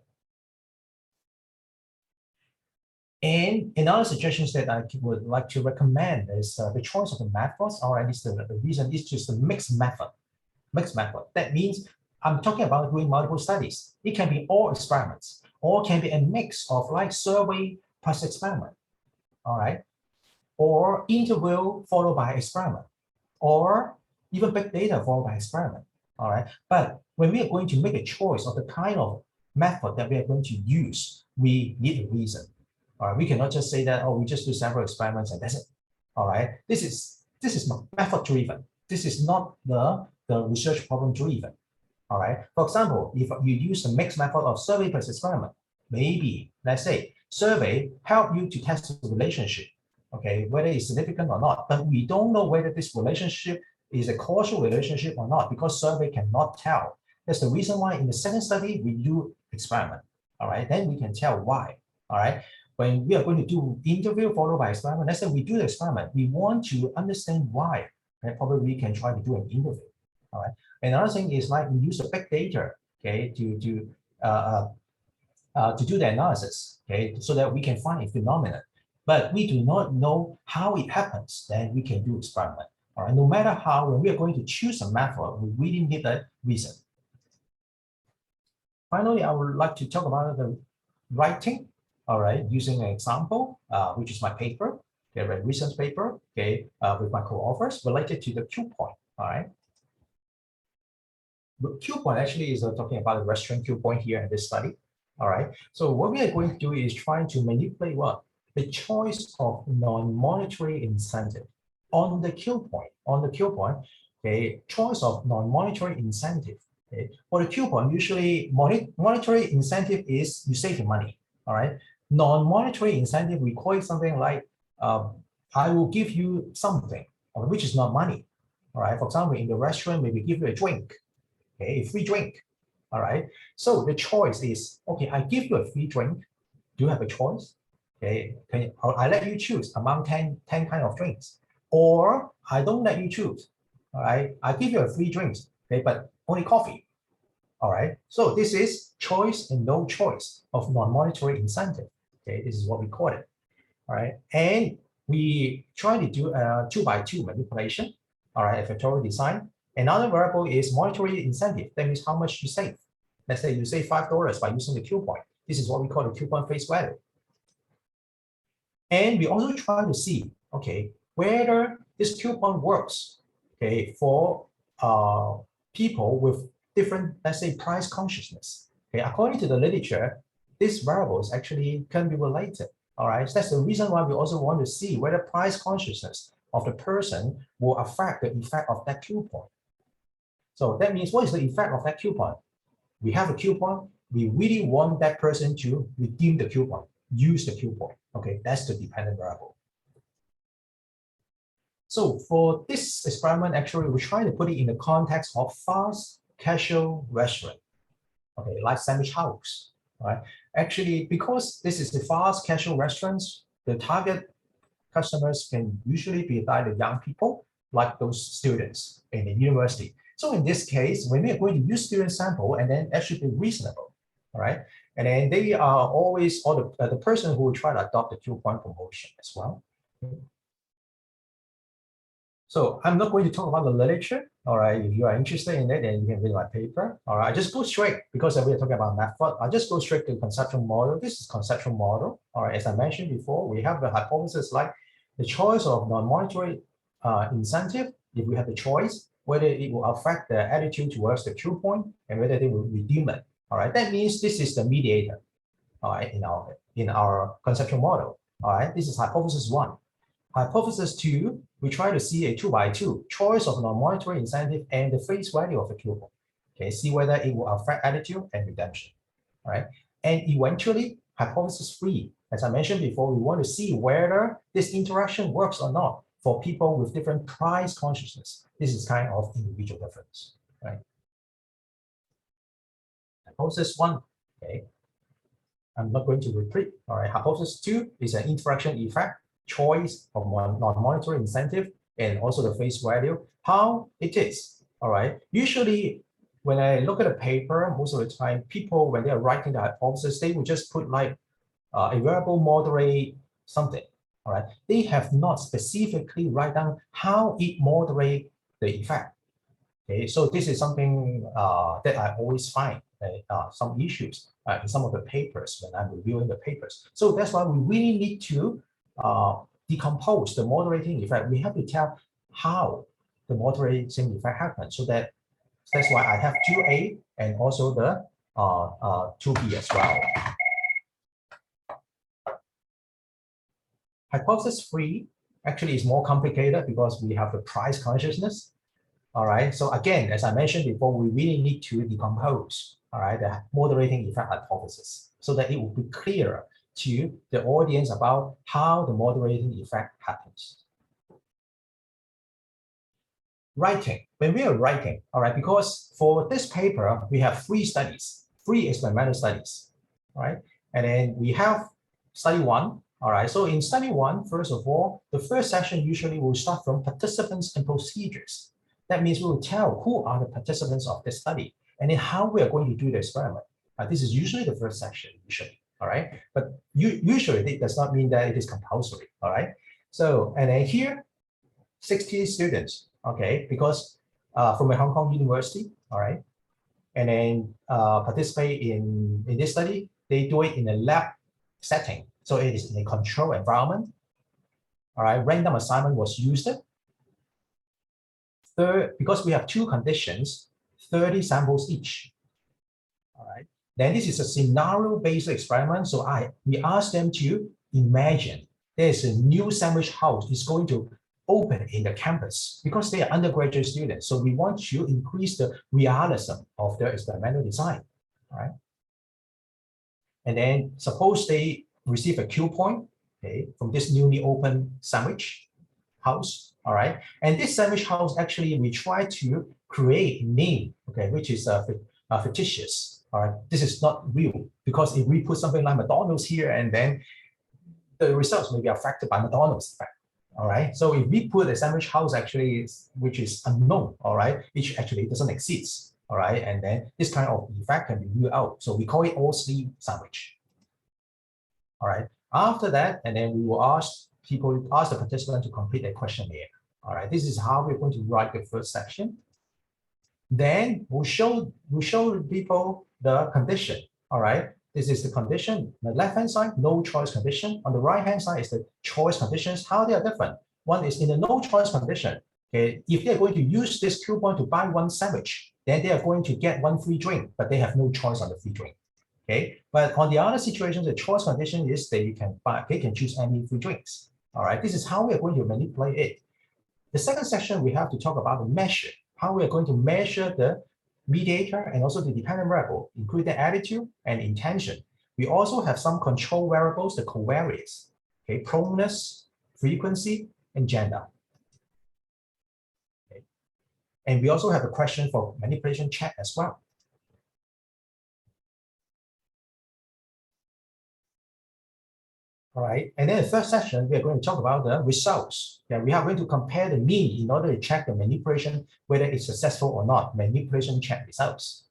And another suggestion that I would like to recommend is the choice of the methods. All right, the reason is just the mixed method. Mixed method. That means I'm talking about doing multiple studies. It can be all experiments, or can be a mix of like survey plus experiment. All right, or interview followed by experiment, or even big data followed by experiment. All right, but when we are going to make a choice of the kind of method that we are going to use, we need a reason. All right, we cannot just say that, oh, we just do several experiments and that's it. All right, this is method driven. This is not the research problem driven. All right. For example, if you use the mixed method of survey plus experiment, maybe let's say survey help you to test the relationship, okay, whether it's significant or not. But we don't know whether this relationship is a causal relationship or not because survey cannot tell. That's the reason why in the second study we do experiment. All right. Then we can tell why. All right. When we are going to do interview followed by experiment, let's say we do the experiment, we want to understand why. Right? Probably we can try to do an interview. All right. Another thing is like we use the big data, okay, to do the analysis, okay, so that we can find a phenomenon. But we do not know how it happens. Then we can do experiment. All right. No matter how, when we are going to choose a method, we really need a reason. Finally, I would like to talk about the writing. All right, using an example, which is my paper, okay, a recent paper, okay, with my co-authors related to the Q point. All right. Q point actually is talking about the restaurant Q point here in this study. All right. So what we are going to do is trying to manipulate what? The choice of non-monetary incentive on the Q point. On the Q point, okay, choice of non-monetary incentive. Okay. For the Q point, usually monetary incentive is you save your money. All right. Non-monetary incentive, we call it something like I will give you something, which is not money. All right. For example, in the restaurant, maybe give you a drink. Okay, a free drink. All right. So the choice is, okay, I give you a free drink. Do you have a choice? Okay, I let you choose among 10 kind of drinks. Or I don't let you choose. All right. I give you a free drink, okay, but only coffee. All right. So this is choice and no choice of non-monetary incentive. Okay, this is what we call it. All right. And we try to do a 2x2 manipulation. All right, a factorial design. Another variable is monetary incentive. That means how much you save. Let's say you save $5 by using the Q point. This is what we call the Q point face value. And we also try to see, okay, whether this Q point works, okay, for people with different, let's say, price consciousness. Okay, according to the literature, these variables actually can be related. All right, so that's the reason why we also want to see whether price consciousness of the person will affect the effect of that Q point. So that means what is the effect of that coupon? We have a coupon. We really want that person to redeem the coupon, use the coupon. Okay, that's the dependent variable. So for this experiment, actually, we're trying to put it in the context of fast casual restaurant. Okay, like sandwich house. Right? Actually, because this is the fast casual restaurants, the target customers can usually be either young people, like those students in the university. So in this case, when we are going to use student sample, and then that should be reasonable, all right? And then they are always, or the person who will try to adopt the 2-point promotion as well. So I'm not going to talk about the literature, all right? If you are interested in it, then you can read my paper, all right? I just go straight, because we are talking about method, I just go straight to conceptual model. This is conceptual model, all right? As I mentioned before, we have the hypothesis like the choice of non-monetary incentive, if we have the choice, whether it will affect the attitude towards the Q point and whether they will redeem it, all right? That means this is the mediator, all right, in our conceptual model, all right? This is hypothesis 1. Hypothesis 2, we try to see a 2x2 choice of non-monetary incentive and the face value of the coupon. Okay, see whether it will affect attitude and redemption. All right, and eventually, hypothesis 3, as I mentioned before, we want to see whether this interaction works or not for people with different price consciousness. This is kind of individual difference, right? Hypothesis 1, okay. I'm not going to repeat. All right, hypothesis 2 is an interaction effect, choice of non-monetary incentive, and also the face value, how it is, all right? Usually, when I look at a paper, most of the time, people, when they are writing the hypothesis, they will just put like a variable moderate something, all right? They have not specifically write down how it moderate the effect. Okay, so this is something that I always find some issues in some of the papers when I'm reviewing the papers. So that's why we really need to decompose the moderating effect. We have to tell how the moderating effect happens. So that's why I have 2A and also the 2B as well. Hypothesis 3 actually is more complicated because we have the price consciousness. All right, so again, as I mentioned before, we really need to decompose, all right, the moderating effect hypothesis so that it will be clearer to the audience about how the moderating effect happens. Writing, when we are writing, all right, because for this paper, we have 3 studies, 3 experimental studies, all right, and then we have study 1, all right, so in study 1, first of all, the first section usually will start from participants and procedures. That means we will tell who are the participants of this study and then how we are going to do the experiment. This is usually the first section, usually, all right? But usually it does not mean that it is compulsory, all right? So, and then here, 60 students, okay, because from a Hong Kong university, all right? And then participate in this study, they do it in a lab setting. So it is in a controlled environment, all right? Random assignment was used. Because we have 2 conditions, 30 samples each. All right. Then this is a scenario-based experiment. So we ask them to imagine there's a new sandwich house is going to open in the campus because they are undergraduate students. So we want to increase the realism of their experimental design. All right. And then suppose they receive a Q point, okay, from this newly opened sandwich house. All right, and this sandwich house actually we try to create a name, okay, which is fictitious. All right, this is not real because if we put something like McDonald's here, and then the results may be affected by McDonald's effect. All right, so if we put a sandwich house actually which is unknown, all right, which actually doesn't exist, all right, and then this kind of effect can be ruled out. So we call it all sleeve sandwich. All right, after that, and then we will ask the participant to complete a questionnaire. All right, this is how we're going to write the first section. Then we'll show people the condition. All right, this is the condition. On the left-hand side, no choice condition. On the right-hand side is the choice conditions. How they are different. One is in the no choice condition. Okay, if they're going to use this coupon to buy 1 sandwich, then they are going to get 1 free drink, but they have no choice on the free drink. Okay, but on the other situation, the choice condition is that they can choose any free drinks. All right, this is how we are going to manipulate it. The second section, we have to talk about the measure, how we are going to measure the mediator and also the dependent variable, including attitude and intention. We also have some control variables, the covariates, okay, proneness, frequency, and gender. Okay. And we also have a question for manipulation check as well. All right. And then the third session, we are going to talk about the results. Yeah, we are going to compare the mean in order to check the manipulation, whether it's successful or not. Manipulation check results.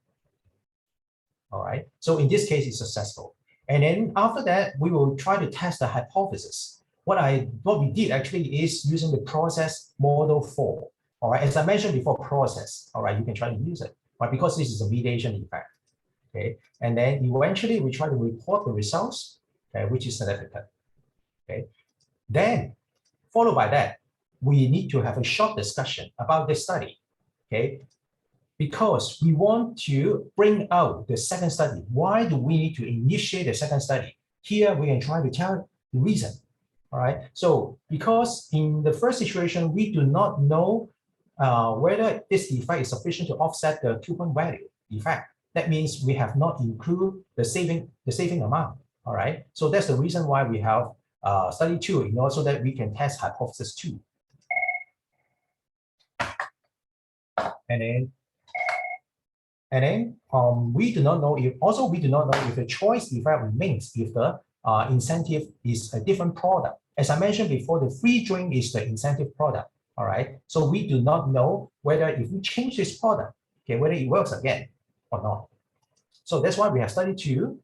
All right. So in this case, it's successful. And then after that, we will try to test the hypothesis. What we did actually is using the process model 4. All right. As I mentioned before, process. All right. You can try to use it, but because this is a mediation effect. Okay. And then eventually we try to report the results, okay, which is significant. Okay. Then, followed by that, we need to have a short discussion about the study, okay? Because we want to bring out the second study. Why do we need to initiate the second study? Here, we can try to tell the reason, all right? So, because in the first situation, we do not know whether this effect is sufficient to offset the coupon value effect. That means we have not included the saving amount, all right? So that's the reason why we have study 2 in order so that we can test hypothesis 2. And then we do not know if the choice effect remains if the incentive is a different product. As I mentioned before, the free drink is the incentive product. All right. So we do not know whether if we change this product, okay, whether it works again or not. So that's why we have study 2.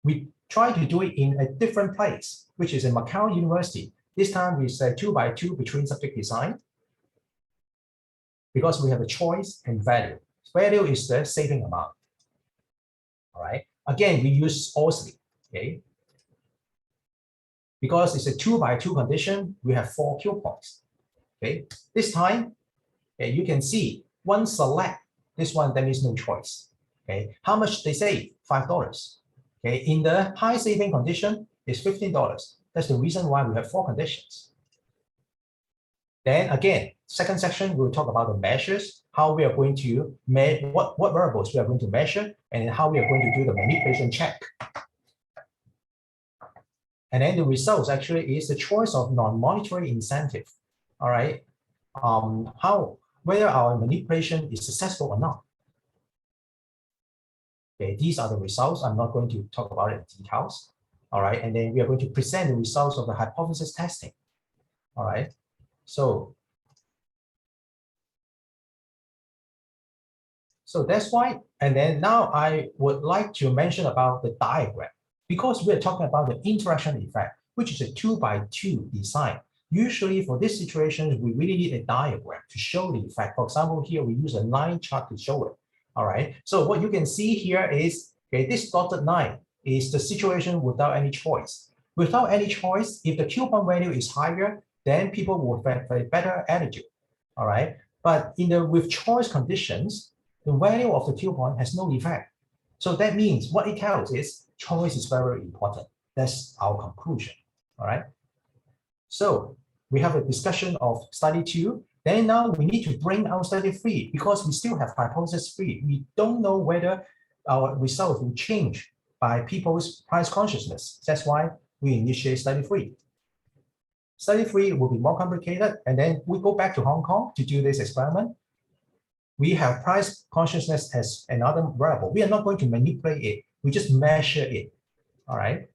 We try to do it in a different place, which is in Macau University. This time we say 2x2 between subject design, because we have a choice and value. Value is the saving amount. All right. Again, we use Osley. Okay. Because it's a 2x2 condition, we have 4 coupons. Okay. This time, okay, you can see one select this one, there is no choice. Okay. How much they save? $5. Okay. In the high saving condition, it's $15. That's the reason why we have 4 conditions. Then again, second section, we'll talk about the measures, how we are going to measure, what variables we are going to measure, and how we are going to do the manipulation check. And then the results actually is the choice of non-monetary incentive. All right. Whether our manipulation is successful or not. Okay, these are the results. I'm not going to talk about it in details. All right. And then we are going to present the results of the hypothesis testing. All right. So that's why, and then now I would like to mention about the diagram, because we're talking about the interaction effect, which is a 2x2 design. Usually for this situation, we really need a diagram to show the effect. For example, here we use a line chart to show it. All right. So what you can see here is, okay, this dotted line is the situation without any choice. Without any choice, if the coupon value is higher, then people will have a better attitude. All right. But with choice conditions, the value of the coupon has no effect. So that means what it tells is choice is very important. That's our conclusion. All right. So we have a discussion of study 2. Then now we need to bring out study 3 because we still have hypothesis 3. We don't know whether our results will change by people's price consciousness. That's why we initiate study 3. Study 3 will be more complicated. And then we go back to Hong Kong to do this experiment. We have price consciousness as another variable. We are not going to manipulate it. We just measure it. All right.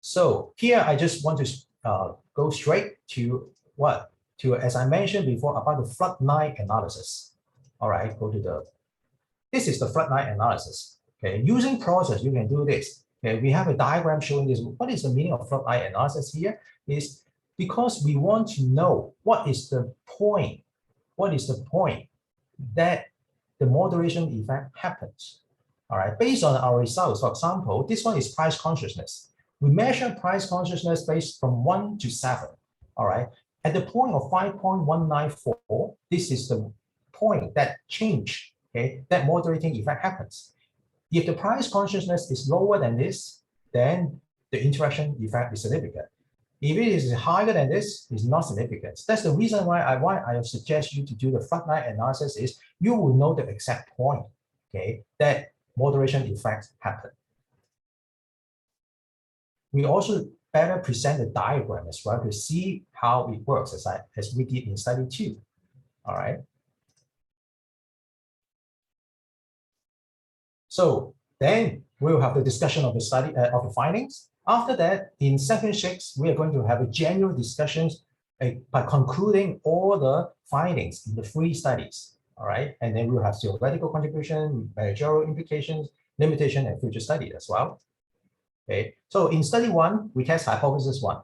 So here I just want to go straight to what? As I mentioned before, about the floodlight analysis. All right, this is the floodlight analysis. Okay, using process, you can do this. Okay, we have a diagram showing this. What is the meaning of floodlight analysis here? Is because we want to know what is the point that the moderation effect happens. All right, based on our results, for example, this one is price consciousness. We measure price consciousness based from 1 to 7. All right, at the point of 5.194, this is the point that change, okay, that moderating effect happens. If the price consciousness is lower than this, then the interaction effect is significant. If it is higher than this, it's not significant. That's the reason why I suggest you to do the floodlight analysis is you will know the exact point, okay, that moderation effects happen. We also better present the diagram as well to see how it works as we did in study 2. All right. So then we'll have the discussion of the study of the findings. After that, in section 6, we are going to have a general discussions by concluding all the findings in the 3 studies. All right, and then we'll have theoretical contribution, managerial implications, limitation, and future study as well. Okay, so in study 1, we test hypothesis 1.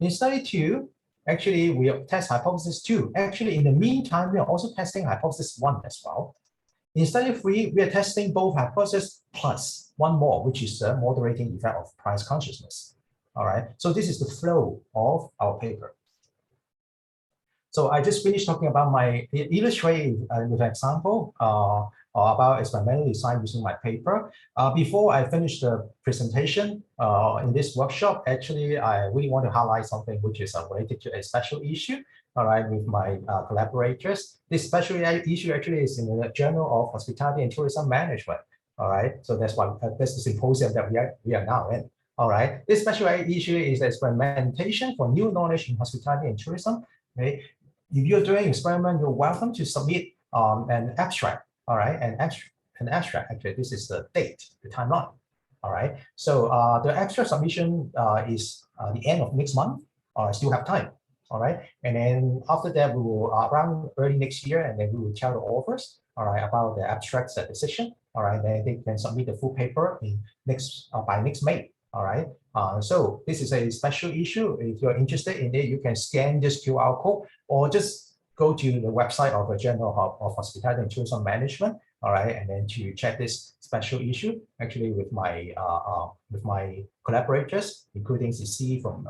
In study 2, actually, we test hypothesis 2. Actually, in the meantime, we are also testing hypothesis 1 as well. In study 3, we are testing both hypothesis plus one more, which is the moderating effect of price consciousness. All right, so this is the flow of our paper. So I just finished talking about my illustrative with an example about experimental design using my paper. Before I finish the presentation in this workshop, actually, I really want to highlight something which is related to a special issue, all right, with my collaborators. This special issue actually is in the Journal of Hospitality and Tourism Management, all right? So that's why that's the symposium that we are now in, all right? This special issue is experimentation for new knowledge in hospitality and tourism, okay? If you're doing an experiment, you're welcome to submit an abstract, all right? An abstract, actually, this is the date, the timeline, all right? So the abstract submission is the end of next month, still have time, all right? And then after that, we will around early next year, and then we will tell the authors, all right, about the abstract's decision, all right? Then they can submit the full paper in by next May, all right? So this is a special issue. If you're interested in it, you can scan this QR code or just go to the website of the Journal of Hospitality and Tourism Management, all right, and then to check this special issue, actually with my collaborators, including CC from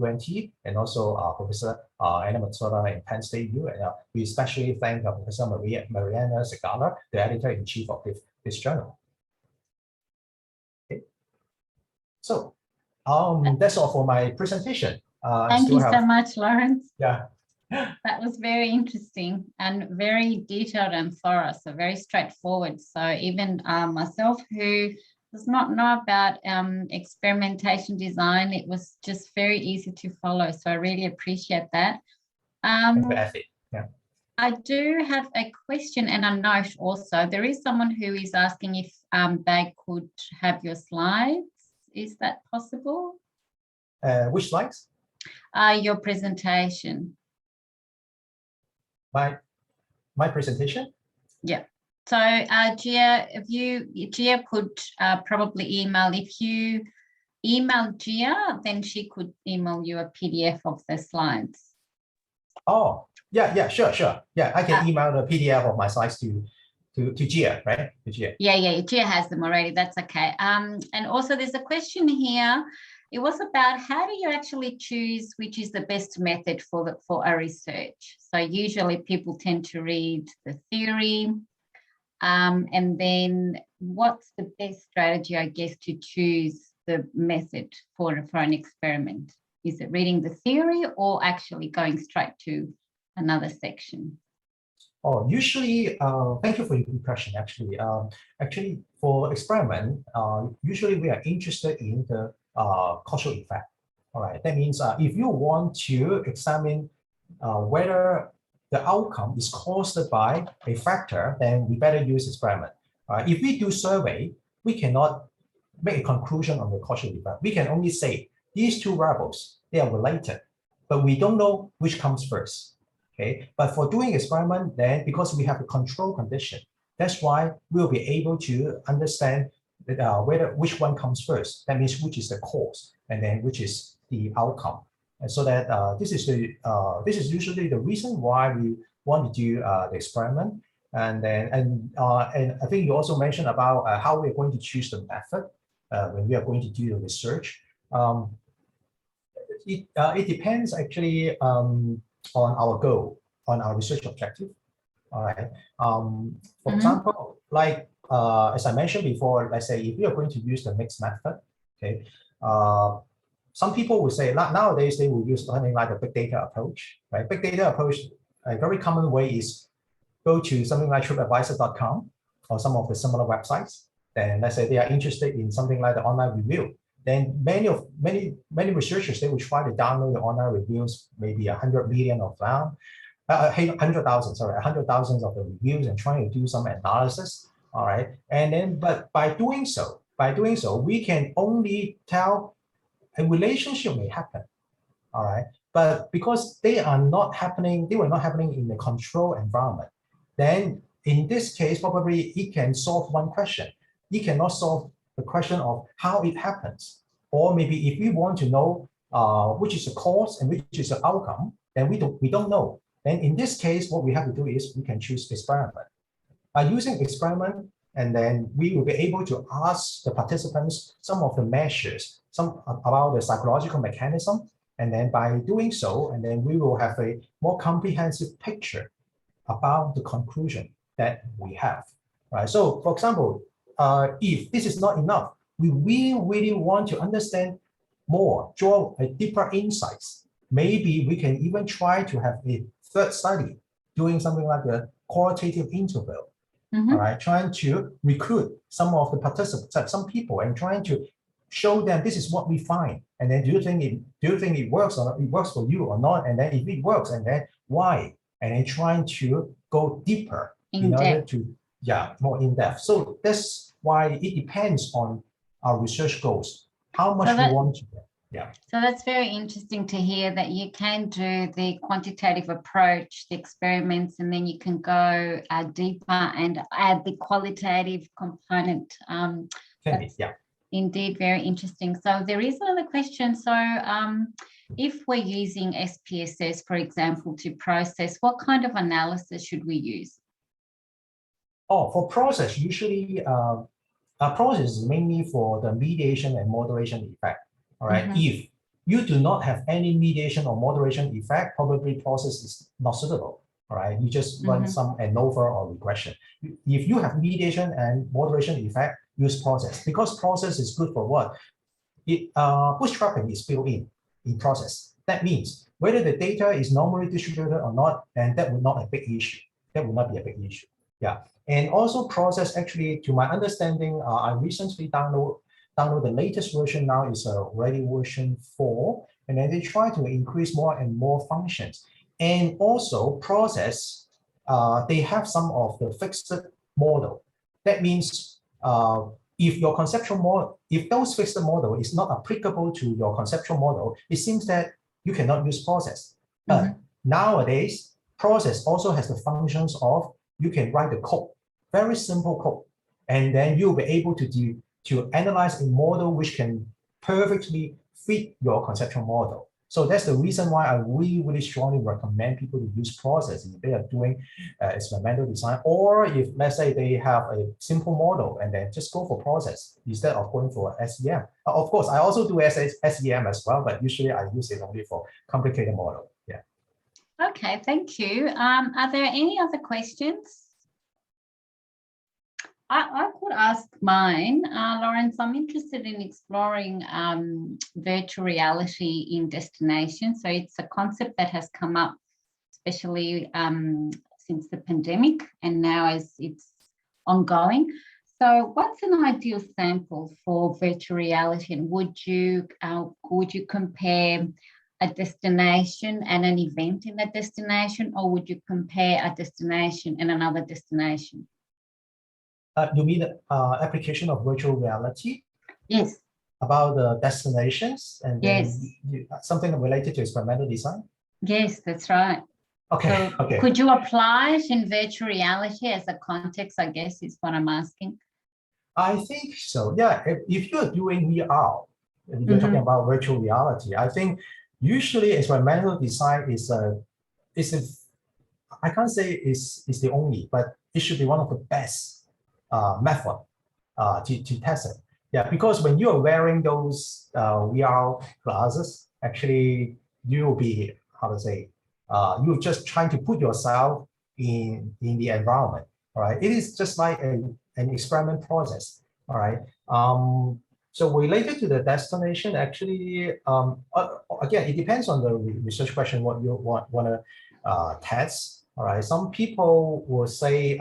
UNT and also Professor Anna Mazzola in Penn State U. And we especially thank Professor Mariana Segala, the editor-in-chief of this journal. Okay. So that's all for my presentation. Thank you so much, Lawrence. Yeah. That was very interesting and very detailed and thorough, so very straightforward. So even myself, who does not know about experimentation design, it was just very easy to follow. So I really appreciate that. Yeah. I do have a question and a note also. There is someone who is asking if they could have your slides. Is that possible? Which slides? Your presentation. My presentation? Yeah. So Gia, Gia could probably email. If you email Gia, then she could email you a PDF of the slides. Oh, yeah, sure. Yeah, I can email the PDF of my slides to Gia, right? To Gia. Yeah, Gia has them already. That's okay. And also there's a question here. It was about how do you actually choose which is the best method for a research? So usually people tend to read the theory, and then what's the best strategy, I guess, to choose the method for an experiment? Is it reading the theory or actually going straight to another section? Oh, usually, thank you for your question, actually. Actually, for experiment, usually we are interested in the causal effect. All right, that means if you want to examine whether the outcome is caused by a factor, then we better use experiment. If we do survey, we cannot make a conclusion on the causal effect. We can only say these two variables, they are related, but we don't know which comes first. Okay, but for doing experiment, then because we have a control condition, that's why we'll be able to understand that, which one comes first. That means which is the cause, and then which is the outcome. And so that this is usually the reason why we want to do the experiment. And I think you also mentioned about how we're going to choose the method when we are going to do the research. It depends actually on our goal, on our research objective. All right. For example, like as I mentioned before, let's say if we are going to use the mixed method, okay. Some people will say nowadays they will use something like a big data approach, right? Big data approach, a very common way is go to something like tripadvisor.com or some of the similar websites. Then let's say they are interested in something like the online review. Then many researchers, they will try to download the online reviews, maybe 100 million of them, 100,000 of the reviews, and trying to do some analysis. All right, and then but by doing so, by doing so, we can only tell a relationship may happen, all right? But because they were not happening in a controlled environment, then in this case, probably it can solve one question. It cannot solve the question of how it happens. Or maybe if we want to know which is the cause and which is the outcome, then we don't know. Then in this case, what we have to do is we can choose experiment. By using experiment, and then we will be able to ask the participants some of the measures, some about the psychological mechanism, and then by doing so, and then we will have a more comprehensive picture about the conclusion that we have, right? So for example, if this is not enough, we really want to understand more, draw a deeper insights. Maybe we can even try to have a third study, doing something like a qualitative interview, all right, trying to recruit some of the participants, some people, and trying to show them this is what we find, and then do you think it works or it works for you or not, and then if it works, and then why, and then trying to go deeper in order to more in depth. So that's why it depends on our research goals, how much we want to get. Yeah. So that's very interesting to hear that you can do the quantitative approach, the experiments, and then you can go deeper and add the qualitative component. Yeah. Indeed, very interesting. So there is another question. So if we're using SPSS, for example, to process, what kind of analysis should we use? Oh, for process, usually a process is mainly for the mediation and moderation effect. All right. If you do not have any mediation or moderation effect, probably process is not suitable. All right. You just run some ANOVA or regression. If you have mediation and moderation effect, use process, because process is good for what? Bootstrapping is built in process. That means whether the data is normally distributed or not, and that would not be a big issue. That would not be a big issue. Yeah. And also process, actually, to my understanding, I recently download the latest version now is already version 4, and then they try to increase more and more functions. And also process, they have some of the fixed model. That means if your conceptual model, if those fixed model is not applicable to your conceptual model, it seems that you cannot use process. But nowadays, process also has the functions of you can write the code, very simple code, and then you'll be able to analyze a model which can perfectly fit your conceptual model. So that's the reason why I really strongly recommend people to use process if they are doing experimental design, or if, let's say, they have a simple model, and then just go for process instead of going for SEM. Of course, I also do SEM as well, but usually I use it only for complicated model. Yeah. Okay, thank you. Are there any other questions? I could ask mine. Lawrence, I'm interested in exploring virtual reality in destination. So it's a concept that has come up, especially since the pandemic, and now as it's ongoing. So what's an ideal sample for virtual reality? And would you compare a destination and an event in a destination, or would you compare a destination and another destination? You mean application of virtual reality? Yes. About the destinations and yes, something related to experimental design? Yes, that's right. Okay. So okay. Could you apply it in virtual reality as a context, I guess is what I'm asking. I think so. Yeah. If you're doing VR, you're talking about virtual reality, I think usually experimental design is I can't say is the only, but it should be one of the best method to test it. Yeah, because when you are wearing those VR glasses, actually you will be, how to say, you're just trying to put yourself in the environment. All right, it is just like an experiment process. All right. So related to the destination, actually, again, it depends on the research question what you want to test. All right. Some people will say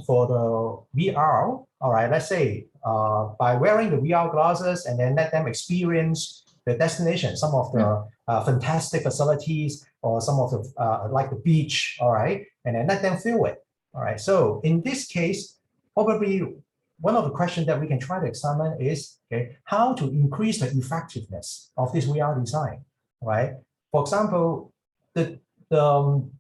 for the VR, all right, let's say by wearing the VR glasses and then let them experience the destination, some of the fantastic facilities or some of the like the beach, all right, and then let them feel it. All right. So in this case, probably one of the questions that we can try to examine is, okay, how to increase the effectiveness of this VR design, right? For example, the the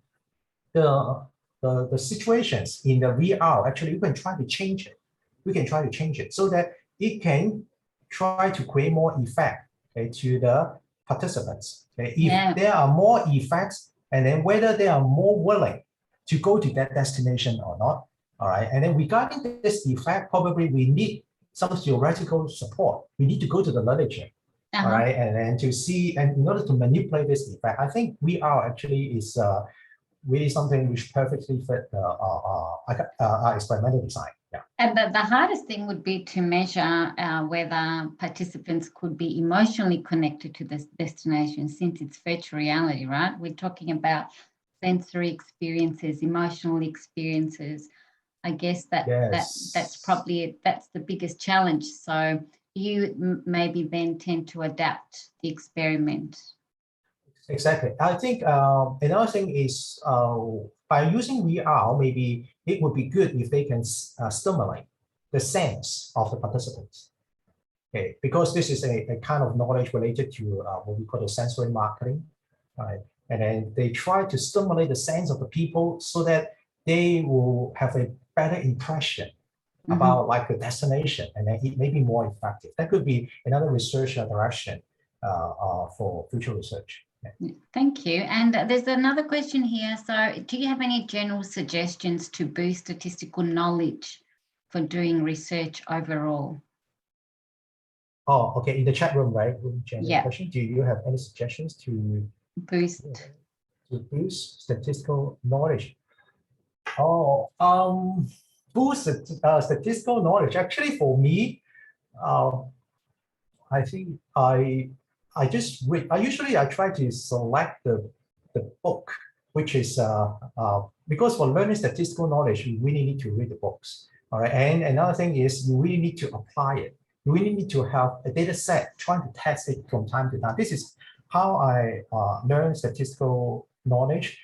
the situations in the VR, actually, we can try to change it. We can try to change it so that it can try to create more effect, okay, to the participants. Okay? If there are more effects, and then whether they are more willing to go to that destination or not. All right. And then regarding this effect, probably we need some theoretical support. We need to go to the literature. All right. And then to see, and in order to manipulate this effect, I think VR actually is really something which perfectly fit experimental design. Yeah. And the hardest thing would be to measure whether participants could be emotionally connected to this destination, since it's virtual reality, right? We're talking about sensory experiences, emotional experiences. I guess that's probably that's the biggest challenge. So you maybe then tend to adapt the experiment. Exactly. I think another thing is by using VR, maybe it would be good if they can stimulate the sense of the participants. Okay, because this is a kind of knowledge related to what we call the sensory marketing, right? And then they try to stimulate the sense of the people so that they will have a better impression about like the destination, and then it may be more effective. That could be another research direction for future research. Yeah. Thank you. And there's another question here. So do you have any general suggestions to boost statistical knowledge for doing research overall? Oh, okay. In the chat room, right? Yeah. Question. Do you have any suggestions to boost statistical knowledge? Oh, boost statistical knowledge. Actually, for me, I think I just read. I try to select the book, which is because for learning statistical knowledge, you really need to read the books. All right, and another thing is you really need to apply it. You really need to have a data set, trying to test it from time to time. This is how I learn statistical knowledge.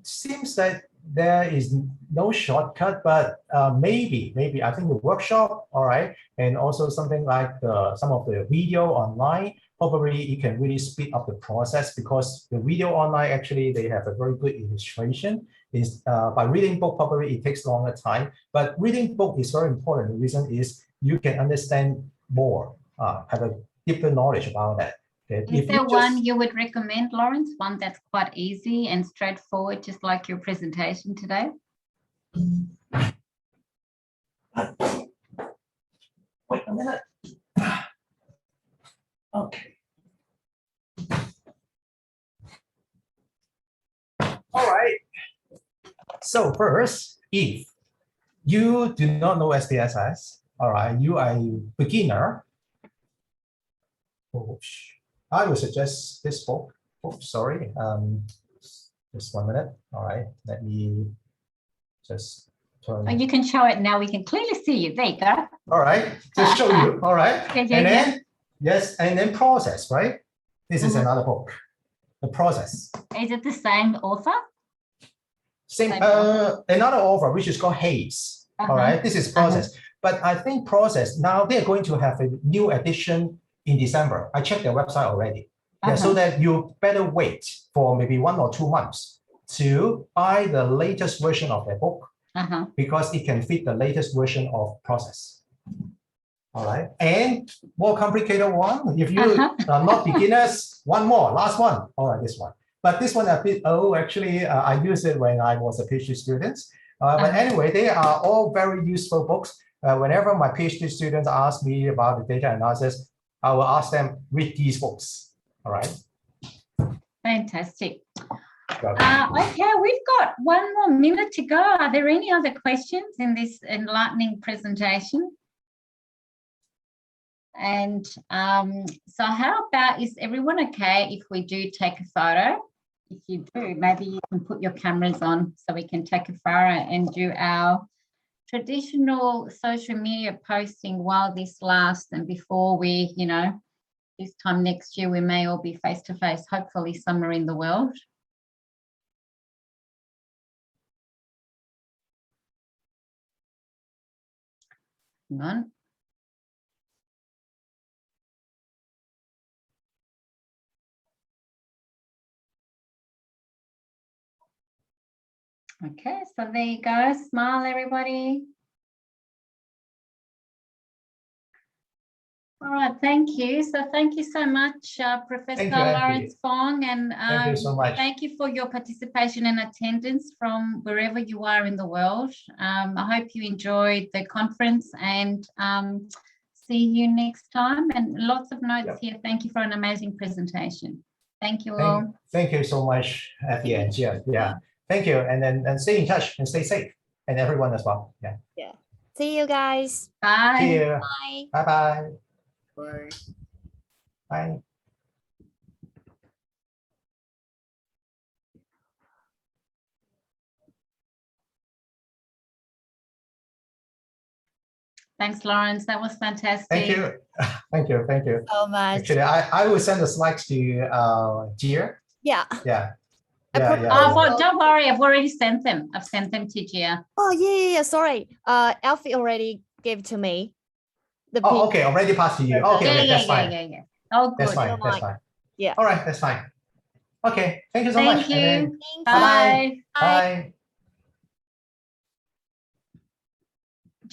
Seems that there is no shortcut, but maybe I think the workshop, all right, and also something like some of the video online, probably it can really speed up the process, because the video online, actually, they have a very good illustration. Is by reading book, probably it takes longer time, but reading book is very important. The reason is you can understand more, have a deeper knowledge about that. Okay? Is there one you would recommend, Lawrence? One that's quite easy and straightforward, just like your presentation today? Wait a minute. Okay. All right. So first, if you do not know SPSS, all right, you are a beginner, I would suggest this book. Oops, sorry. Just 1 minute. All right. Let me just turn. Oh, you can show it now. We can clearly see you. There you go. All right. Just show you. All right. Yeah, and then, yes, and then process, right? This is another book. The process. Is it the same author? Same, another author, which is called Hayes. All right. This is process. But I think process, now they're going to have a new edition in December. I checked their website already. Yeah, so that you better wait for maybe 1 or 2 months to buy the latest version of their book, because it can fit the latest version of process. All right. And more complicated one, if you are not beginners, one more, last one. All right, this one. But this one a bit actually, I used it when I was a PhD student. But anyway, they are all very useful books. Whenever my PhD students ask me about the data analysis, I will ask them, read these books. All right. Fantastic. Okay, we've got 1 more minute to go. Are there any other questions in this enlightening presentation? And so how about, is everyone okay if we do take a photo? If you do, maybe you can put your cameras on so we can take a photo and do our traditional social media posting while this lasts, and before we, this time next year, we may all be face to face, hopefully somewhere in the world. Hang on. Okay, so there you go. Smile, everybody. All right, thank you. So thank you so much, Professor Thank you, Effie. Lawrence Fong, and Thank you so much. thank you for your participation and attendance from wherever you are in the world. I hope you enjoyed the conference, and see you next time. And lots of notes here. Thank you for an amazing presentation. Thank you all. Thank you so much, Effie and Gia. Yeah, thank you, and stay in touch and stay safe, and everyone as well. Yeah. Yeah. See you guys. Bye. See you. Bye. Bye-bye. Bye. Bye. Thanks, Lawrence. That was fantastic. Thank you. Thank you. Thank you. So much. Actually, I will send the slides to Gia. Yeah. Yeah. Well, don't worry. I've already sent them. I've sent them to Gia. Oh, yeah. Sorry. Alfie already gave to me. The Oh, okay. Already passed to you. Okay, that's fine. Yeah. Oh, good. That's fine. That's fine. Yeah. All right. That's fine. Okay. Thank you so much. Thank you. Thank you. Bye. Bye.